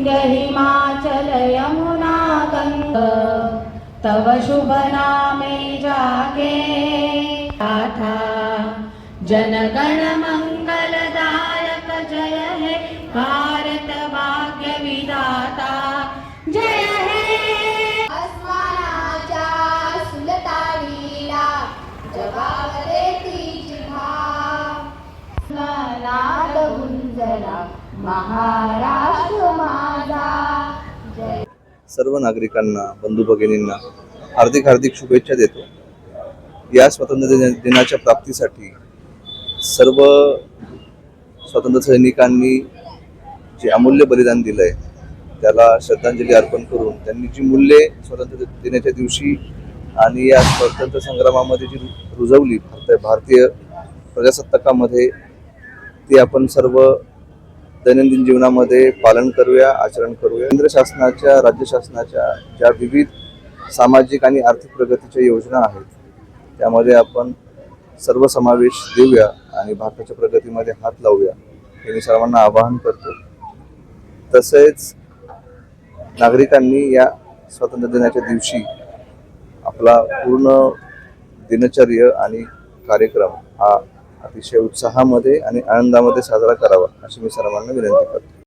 विंध्य हिमाचल यमुना गंगा तव शुभ नामे जागे गाथा जनगण मंगलदायक जय हे भारत भाग्य विधाता जय हे अस्मानाच्या सुलतानीला जवाब देती जिव्हा नाद गुंजला महाराष्ट्र माझा जय. सर्व नागरिकांना बंधू भगिनींना हार्दिक हार्दिक शुभेच्छा देतो. या स्वातंत्र्य दिनाच्या प्राप्तीसाठी सर्व स्वातंत्र्य सैनिकांनी जे अमूल्य बलिदान दिलंय त्याला श्रद्धांजली अर्पण करून त्यांनी जी मूल्ये स्वातंत्र्य दिनाच्या दिवशी आणि या स्वातंत्र्य संग्रामामध्ये जी रुजवली भारतीय प्रजासत्ताकामध्ये ती आपण सर्व दैनंदिन जीवनामध्ये पालन करूया, आचरण करूया. केंद्र शासनाच्या, राज्य शासनाच्या ज्या विविध सामाजिक आणि आर्थिक प्रगतीच्या योजना आहेत त्यामध्ये आपण सर्व समावेश देऊया आणि भारताच्या प्रगतीमध्ये हात लावूया हे मी सर्वांना आवाहन करतो. तसेच नागरिकांनी या स्वातंत्र्य दिनाच्या दिवशी आपला पूर्ण दिनचर्या आणि कार्यक्रम हा अतिशय उत्साहामध्ये आणि आनंदामध्ये साजरा करावा अशी मी सर्वांना विनंती करतो.